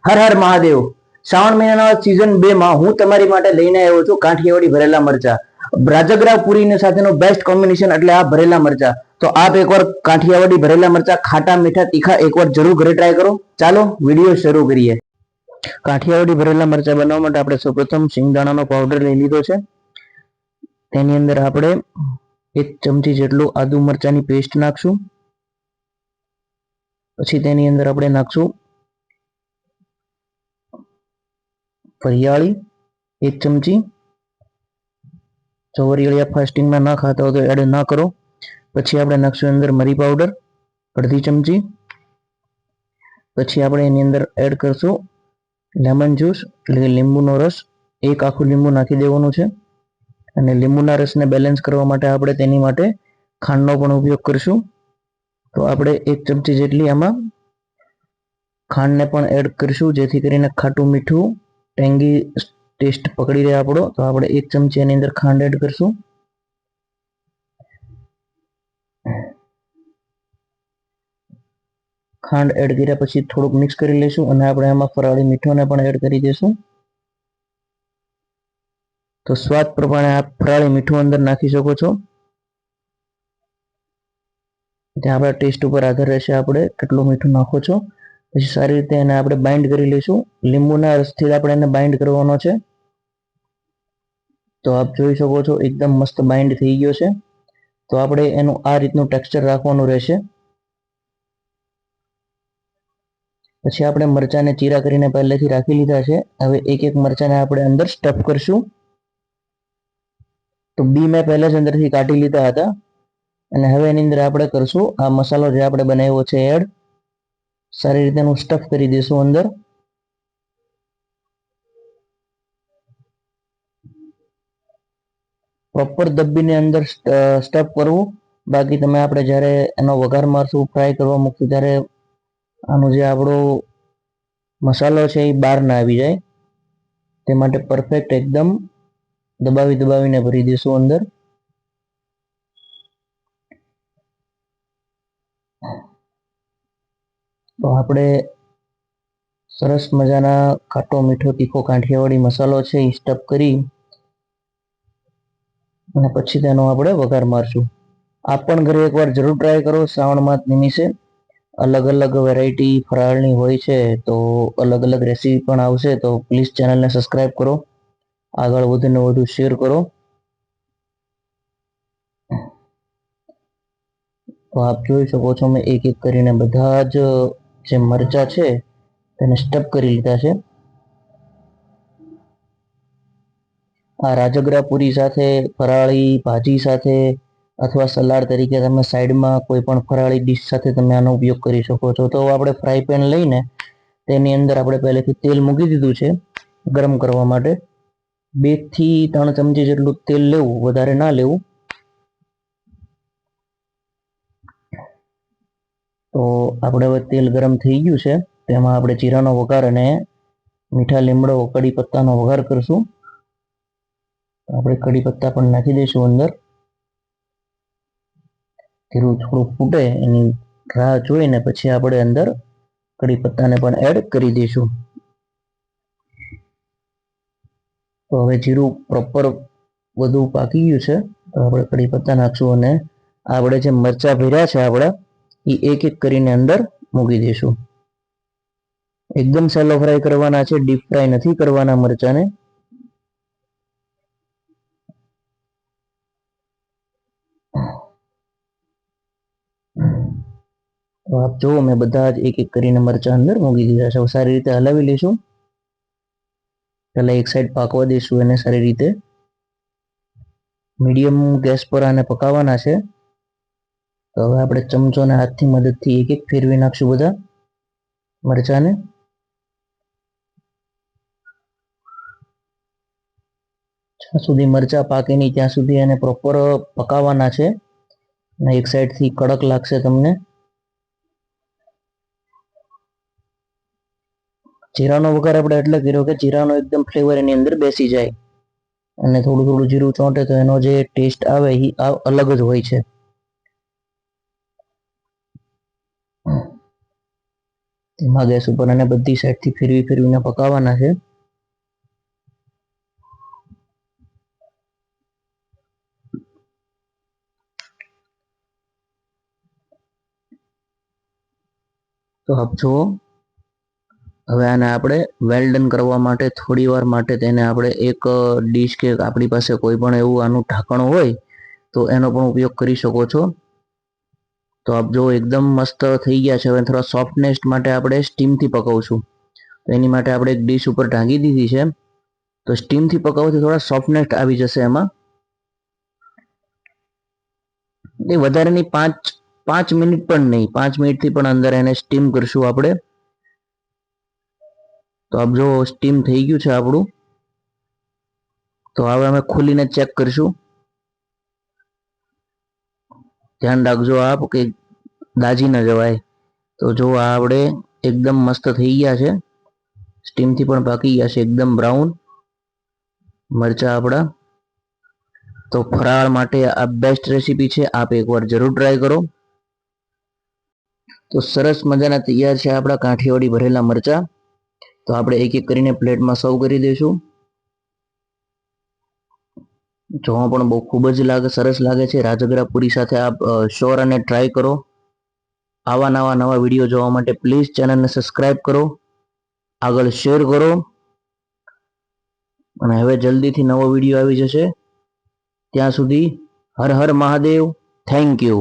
હર હર મહાદેવ. શ્રાવણ મહિનાના સીઝન 2 માં હું તમારી માટે લઈને આવ્યો છું કાઠિયાવાડી ભરેલા મરચા. રાજગરા પૂરી સાથેનો બેસ્ટ કોમ્બિનેશન એટલે આ ભરેલા મરચા. તો આપ એકવાર કાઠિયાવાડી ભરેલા મરચા ખાટા મીઠા તીખા એકવાર જરૂર ઘરે ટ્રાય કરો. ચાલો વિડીયો શરૂ કરીએ. કાઠિયાવાડી ભરેલા મરચા બનાવવા માટે આપણે સૌપ્રથમ સિંગદાણાનો પાવડર લઈ લીધો છે. તેની અંદર આપણે 1 ચમચી જેટલું આદુ મરચાની પેસ્ટ નાખશું. પછી તેની અંદર આપણે નાખશું વરિયાળી 1 ચમચી. જો વરિયાળી ફાસ્ટિંગમાં ના ખાતા હોય તો એડ ના કરો. પછી આપણે નાખશું અંદર મરી પાવડર 1/2 ચમચી. પછી આપણે એની અંદર એડ કરશું લેમન જ્યુસ એટલે કે લીંબુનો રસ. 1 આખું લીંબુ નાખી દેવાનું છે. અને લીંબુના રસને બેલેન્સ કરવા માટે આપણે તેની માટે ખાંડનો પણ ઉપયોગ કરશું. તો આપણે 1 ચમચી જેટલી આમાં ખાંડને પણ એડ કરીશું જેથી કરીને ખાટું મીઠું ટેંગી ટેસ્ટ પકડી રહે આપણો. તો આપણે 1 ચમચી એની અંદર ખાંડ એડ કરશું. ખાંડ એડ કર્યા પછી થોડુંક મિક્સ કરી લઈશું અને આપણે આમાં ફરાળી મીઠુંને પણ એડ કરી દઈશું. તો સ્વાદ પ્રમાણે આપ ફરાળી મીઠું અંદર નાખી શકો છો. ત્યાં આપણા ટેસ્ટ ઉપર આધાર રહેશે આપણે કેટલું મીઠું નાખો છો. પછી સારી રીતે એને આપણે બાઇન્ડ કરી લઈશું. લીંબુના રસથી આપણે એને બાઇન્ડ કરવાનો છે. તો આપ જોઈ શકો છો એકદમ મસ્ત બાઇન્ડ થઈ ગયો છે. તો આપણે એનું આ રીતનું ટેક્સચર રાખવાનું રહેશે. પછી આપણે મરચાને ચીરા કરીને પહેલેથી રાખી લીધા છે. હવે એક એક મરચાને આપણે અંદર સ્ટફ કરશું. તો બી મેં પહેલા જ અંદરથી કાઢી લીધા હતા. અને હવે એની અંદર આપણે કરશું આ મસાલો જે આપણે બનાવ્યો છે એડ. સારી રીતે એનું સ્ટફ કરી દઈશું અંદર. પ્રોપર દબ્બીને અંદર સ્ટફ કરવું. બાકી તમે આપણે જ્યારે એનો વઘાર મારશું ફ્રાય કરવા મૂકશું ત્યારે આનો જે આપણો મસાલો છે એ બહાર ના આવી જાય તે માટે પરફેક્ટ એકદમ દબાવીને ભરી દઈશું અંદર. તો આપણે સરસ મજાના ખાટો મીઠો તીખો કાઠિયાવાડી મસાલો છે એ સ્ટફ કરી અને પછી તેનો આપણે વઘાર મારશું. આપ પણ ઘરે એકવાર જરૂર ટ્રાય કરો. શ્રાવણ માસ નિમિત્તે અલગ અલગ વેરાયટી ફરાળની હોય છે તો અલગ અલગ રેસીપી પણ આવશે. તો પ્લીઝ ચેનલને સબસ્ક્રાઈબ કરો, આગળ વધુને વધુ શેર કરો. તો આપ જોઈ શકો છો મેં એક એક કરીને બધા જ જે મરચા છે તેને સ્ટફ કરી લીધા છે. આ રાજગરા પૂરી સાથે, ફરાળી ભાજી સાથે અથવા સલાડ તરીકે તમે સાઈડમાં કોઈ પણ ફરાળી ડીશ સાથે તમે આનો ઉપયોગ કરી શકો છો. તો આપણે ફ્રાય પેન લઈને તેની અંદર આપણે પહેલેથી તેલ મૂકી દીધું છે ગરમ કરવા માટે. 2 થી 3 ચમચી જેટલું તેલ લેવું, વધારે ના લેવું. તો આપણે હવે તેલ ગરમ થઈ ગયું છે. તેમાં આપણે જીરાનો વઘાર અને મીઠા લીમડો કડી પત્તાનો વઘાર કરશું. આપણે કડી પત્તા પણ નાખી દઈશું અંદર. જીરું થોડું ફૂટે એની રાહ જોઈને પછી આપણે અંદર કડી પત્તાને પણ એડ કરી દઈશું. તો હવે જીરું પ્રોપર બધું પાકી ગયું છે. તો આપણે કડી પત્તા નાખશું અને આપણે જે મરચા ભર્યા છે આપણે એ એક એક કરીને અંદર મૂકી દઈશું. એકદમ સેલો ફ્રાય કરવાના છે, ડીપ ફ્રાય નથી કરવાના મરચાને. તો આપ જુઓ મેં બધા જ એક એક કરીને મરચા અંદર મૂકી દીધા છે. સારી રીતે હલાવી લઈશું. પહેલા એક સાઈડ પાકવા દઈશું એને સારી રીતે. મીડિયમ ગેસ પર આને પકાવવાના છે. તો હવે આપણે ચમચો અને હાથની મદદથી એક એક ફેરવી નાખશું બધા મરચાને. જ્યાં સુધી મરચા પાકે નહીં ત્યાં સુધી એને પ્રોપર પકાવવાના છે. અને એક સાઈડથી કડક લાગશે તમને. જીરાનો વઘાર આપણે એટલે કર્યો કે જીરાનો એકદમ ફ્લેવર એની અંદર બેસી જાય અને થોડું થોડું જીરું ચોંટે તો એનો જે ટેસ્ટ આવે એ અલગ જ હોય છે. ધીમા ગેસ ઉપર અને બધી સાઈડથી ફેરવીને પકાવવાના છે. તો જો હવે આને આપણે વેલ ડન કરવા માટે થોડી વાર માટે તેને આપણે એક ડીશ કે આપણી પાસે કોઈ પણ એવું આનું ઢાંકણ હોય તો એનો પણ ઉપયોગ કરી શકો છો. તો આપ જો એકદમ મસ્ત થઈ ગયા છે. હવે થોડા સોફ્ટનેસ માટે આપણે સ્ટીમથી પકવશું. તો એની માટે આપણે એક ડીશ ઉપર ઢાંકી દીધી છે. તો સ્ટીમથી પકાવવાથી થોડા સોફ્ટનેસ આવી જશે એમાં. એ વધારેની 5 મિનિટ પણ નહીં, 5 મિનિટથી પણ અંદર એને સ્ટીમ કરશું આપણે. તો આપ જો સ્ટીમ થઈ ગયું છે આપણું. તો હવે અમે ખોલીને ચેક કરીશું. ધ્યાન રાખજો આપ કે દાજી ન જવાય. તો જો આ આપણે એકદમ મસ્ત થઈ ગયા છે. સ્ટીમથી પણ પાકી ગયા છે, એકદમ બ્રાઉન મરચા આપણા. તો ફરાળ માટે આ બેસ્ટ રેસીપી છે, આપ એકવાર જરૂર ટ્રાય કરો. તો સરસ મજાના તૈયાર છે આપણા કાઠિયાવાડી ભરેલા મરચા. તો આપણે એક એક કરીને પ્લેટમાં સર્વ કરી દઈશું. જોવા પણ બહુ ખૂબ જ સરસ લાગે છે. રાજગરા પૂરી સાથે આપ શ્યોર અને ટ્રાય કરો. આવા નવા વિડીયો જોવા માટે પ્લીઝ ચેનલને સબસ્ક્રાઇબ કરો, આગળ શેર કરો. અને હવે જલ્દીથી નવો વિડીયો આવી જશે. ત્યાં સુધી હર હર મહાદેવ. Thank you.